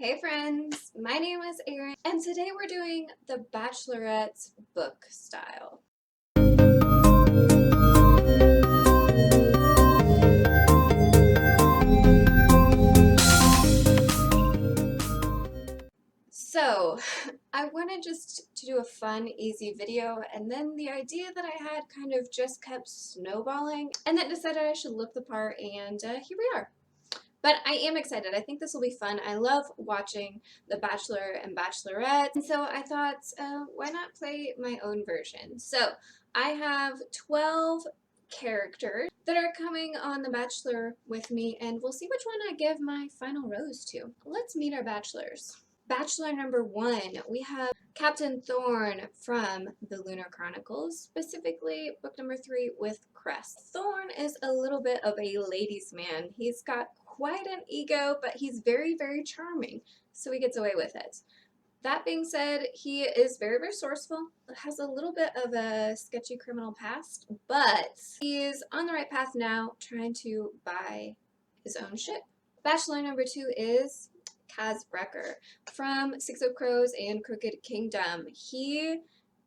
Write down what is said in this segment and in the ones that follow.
Hey friends, my name is Erin, and today we're doing the Bachelorette book style. So, I wanted just to do a fun, easy video, and then the idea that I had kind of just kept snowballing, and then decided I should look the part, and here we are. But I am excited. I think this will be fun. I love watching The Bachelor and Bachelorette. And so I thought, why not play my own version? So I have 12 characters that are coming on The Bachelor with me, and we'll see which one I give my final rose to. Let's meet our bachelors. Bachelor number 1, we have Captain Thorne from the Lunar Chronicles, specifically book number 3 with Crest. Thorne is a little bit of a ladies' man. He's got quite an ego, but he's very, very charming, so he gets away with it. That being said, he is very resourceful, has a little bit of a sketchy criminal past, but he is on the right path now, trying to buy his own ship. Bachelor number 2 is Kaz Brecker from Six of Crows and Crooked Kingdom. He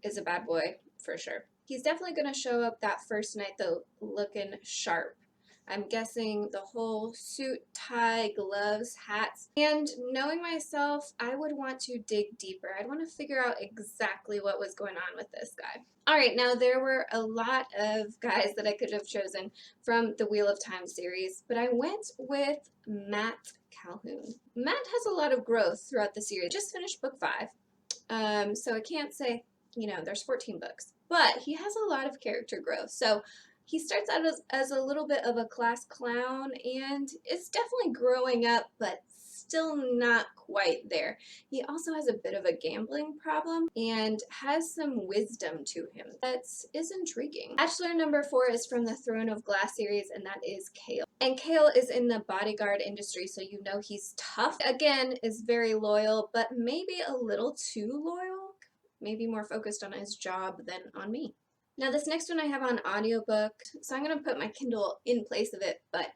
is a bad boy for sure. He's definitely going to show up that first night though looking sharp. I'm guessing the whole suit, tie, gloves, hats. And knowing myself, I would want to dig deeper. I'd want to figure out exactly what was going on with this guy. All right, now there were a lot of guys that I could have chosen from the Wheel of Time series, but I went with Matt Calhoun. Matt has a lot of growth throughout the series. Just finished book 5, so I can't say, there's 14 books, but he has a lot of character growth. So he starts out as a little bit of a class clown and is definitely growing up, but still not quite there. He also has a bit of a gambling problem and has some wisdom to him that is intriguing. Bachelor number 4 is from the Throne of Glass series, and that is Kale. And Kale is in the bodyguard industry, so you know he's tough. Again, is very loyal, but maybe a little too loyal. Maybe more focused on his job than on me. Now this next one I have on audiobook, so I'm going to put my Kindle in place of it, but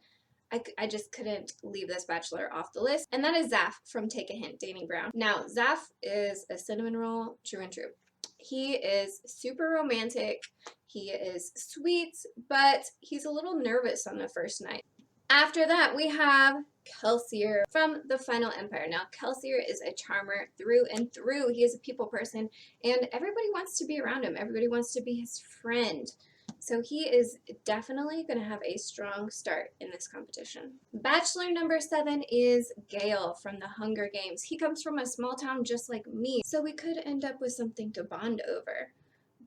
I just couldn't leave this bachelor off the list, and that is Zaf from Take a Hint, Danny Brown. Now Zaf is a cinnamon roll true and true. He is super romantic, he is sweet, but he's a little nervous on the first night. After that, we have Kelsier from The Final Empire. Now, Kelsier is a charmer through and through. He is a people person, and everybody wants to be around him. Everybody wants to be his friend. So he is definitely going to have a strong start in this competition. Bachelor number 7 is Gale from The Hunger Games. He comes from a small town just like me, so we could end up with something to bond over.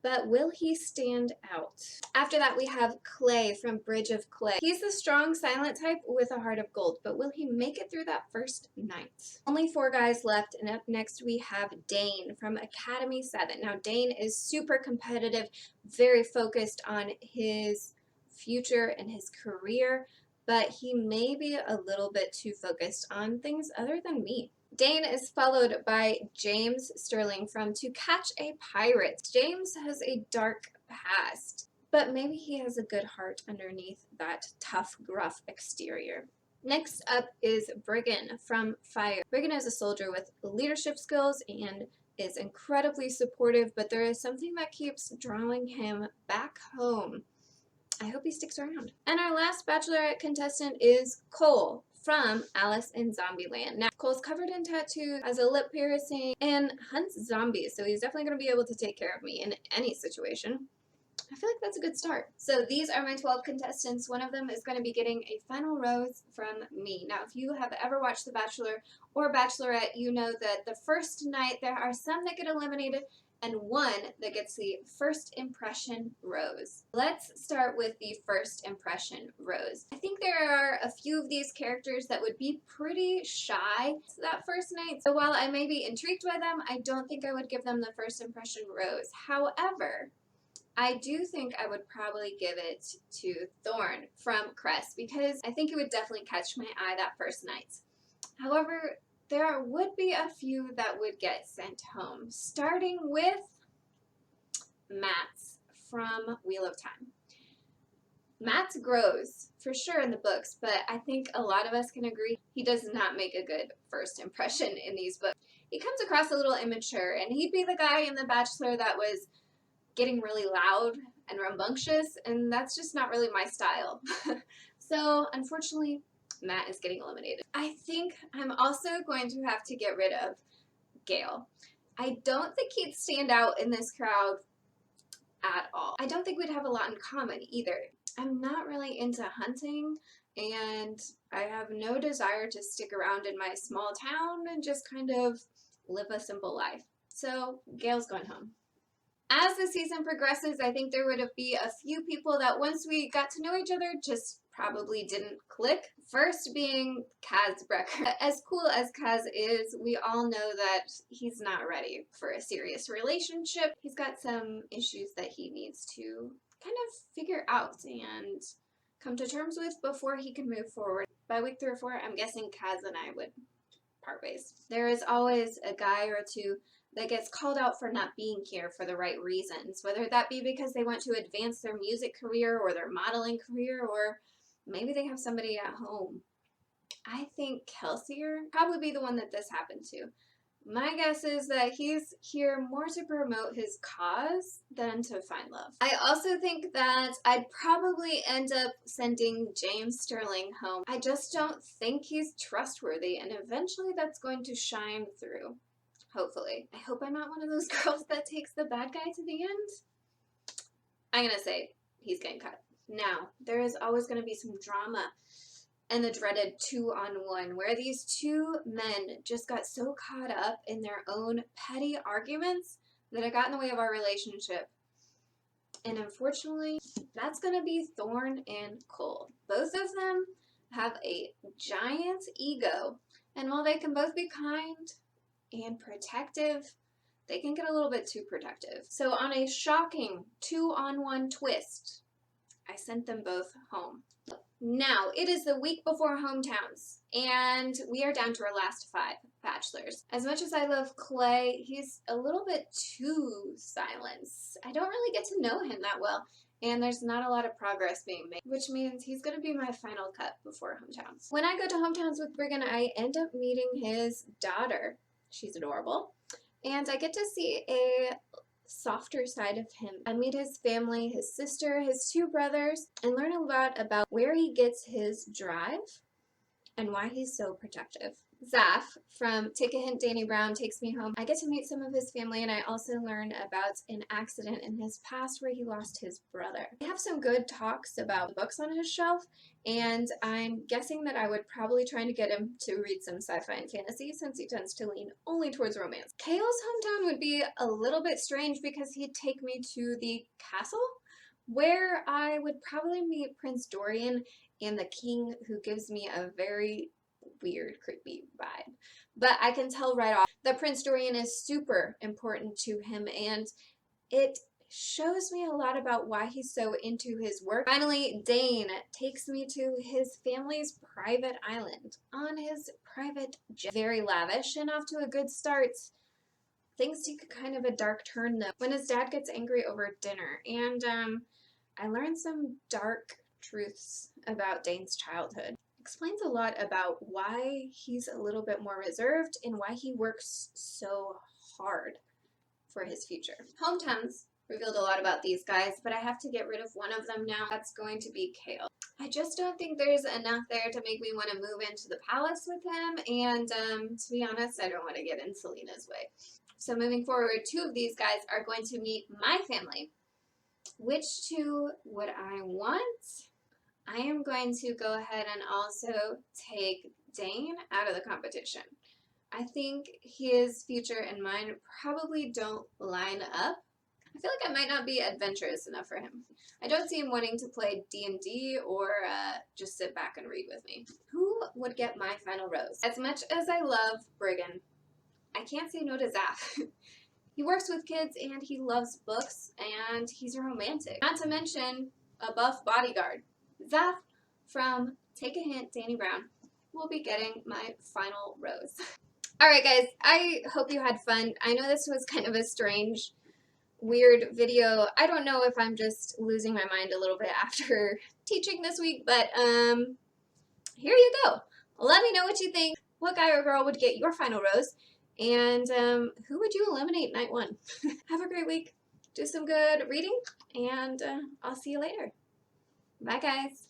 But will he stand out? After that, we have Clay from Bridge of Clay. He's the strong, silent type with a heart of gold, but will he make it through that first night? Only 4 guys left, and up next we have Dane from Academy 7. Now, Dane is super competitive, very focused on his future and his career, but he may be a little bit too focused on things other than me. Dane is followed by James Sterling from To Catch a Pirate. James has a dark past, but maybe he has a good heart underneath that tough, gruff exterior. Next up is Briggan from Fire. Briggan is a soldier with leadership skills and is incredibly supportive, but there is something that keeps drawing him back home. I hope he sticks around. And our last Bachelorette contestant is Cole from Alice in Zombieland. Now, Cole's covered in tattoos, has a lip piercing, and hunts zombies, so he's definitely going to be able to take care of me in any situation. I feel like that's a good start. So these are my 12 contestants. One of them is going to be getting a final rose from me. Now, if you have ever watched The Bachelor or Bachelorette, you know that the first night there are some that get eliminated and one that gets the first impression rose. Let's start with the first impression rose. I think there are a few of these characters that would be pretty shy that first night. So while I may be intrigued by them, I don't think I would give them the first impression rose. However, I do think I would probably give it to Thorne from Crest because I think it would definitely catch my eye that first night. However, there would be a few that would get sent home, starting with Matt from Wheel of Time. Matt grows, for sure, in the books, but I think a lot of us can agree he does not make a good first impression in these books. He comes across a little immature, and he'd be the guy in The Bachelor that was getting really loud and rambunctious, and that's just not really my style. So, unfortunately, Matt is getting eliminated. I think I'm also going to have to get rid of Gale. I don't think he'd stand out in this crowd at all. I don't think we'd have a lot in common either. I'm not really into hunting, and I have no desire to stick around in my small town and just kind of live a simple life. So, Gale's going home. As the season progresses, I think there would be a few people that once we got to know each other just probably didn't click. First being Kaz Brecker. As cool as Kaz is, we all know that he's not ready for a serious relationship. He's got some issues that he needs to kind of figure out and come to terms with before he can move forward. By week 3 or 4, I'm guessing Kaz and I would part ways. There is always a guy or two that gets called out for not being here for the right reasons, whether that be because they want to advance their music career or their modeling career, or maybe they have somebody at home. I think Kelsier probably be the one that this happened to. My guess is that he's here more to promote his cause than to find love. I also think that I'd probably end up sending James Sterling home. I just don't think he's trustworthy, and eventually that's going to shine through. Hopefully. I hope I'm not one of those girls that takes the bad guy to the end. I'm gonna say he's getting cut. Now, there is always gonna be some drama and the dreaded 2-on-1, where these two men just got so caught up in their own petty arguments that it got in the way of our relationship. And unfortunately, that's gonna be Thorne and Cole. Both of them have a giant ego, and while they can both be kind and protective, they can get a little bit too protective. So on a shocking 2-on-1 twist, I sent them both home. Now, it is the week before hometowns, and we are down to our last 5 bachelors. As much as I love Clay, he's a little bit too silent. I don't really get to know him that well, and there's not a lot of progress being made, which means he's going to be my final cut before hometowns. When I go to hometowns with Brigham, I end up meeting his daughter. She's adorable, and I get to see a softer side of him. I meet his family, his sister, his 2 brothers, and learn a lot about where he gets his drive and why he's so protective. Zaf from Take a Hint, Danny Brown takes me home. I get to meet some of his family, and I also learn about an accident in his past where he lost his brother. We have some good talks about books on his shelf, and I'm guessing that I would probably try to get him to read some sci-fi and fantasy since he tends to lean only towards romance. Kale's hometown would be a little bit strange because he'd take me to the castle, where I would probably meet Prince Dorian and the king, who gives me a very weird, creepy vibe. But I can tell right off that Prince Dorian is super important to him, and it shows me a lot about why he's so into his work. Finally, Dane takes me to his family's private island on his private jet. Very lavish and off to a good start. Things take kind of a dark turn though when his dad gets angry over dinner, and I learned some dark truths about Dane's childhood. Explains a lot about why he's a little bit more reserved and why he works so hard for his future. Hometowns revealed a lot about these guys, but I have to get rid of one of them now. That's going to be Kale. I just don't think there's enough there to make me want to move into the palace with him, and to be honest, I don't want to get in Selena's way. So moving forward, 2 of these guys are going to meet my family. Which 2 would I want? I am going to go ahead and also take Dane out of the competition. I think his future and mine probably don't line up. I feel like I might not be adventurous enough for him. I don't see him wanting to play D&D or just sit back and read with me. Who would get my final rose? As much as I love Brigham, I can't say no to Zaf. He works with kids and he loves books and he's a romantic. Not to mention a buff bodyguard. Zaf from Take a Hint, Danny Brown will be getting my final rose. Alright guys, I hope you had fun. I know this was kind of a strange weird video. I don't know if I'm just losing my mind a little bit after teaching this week, but here you go. Let me know what you think. What guy or girl would get your final rose? And who would you eliminate night one? Have a great week. Do some good reading, and I'll see you later. Bye, guys.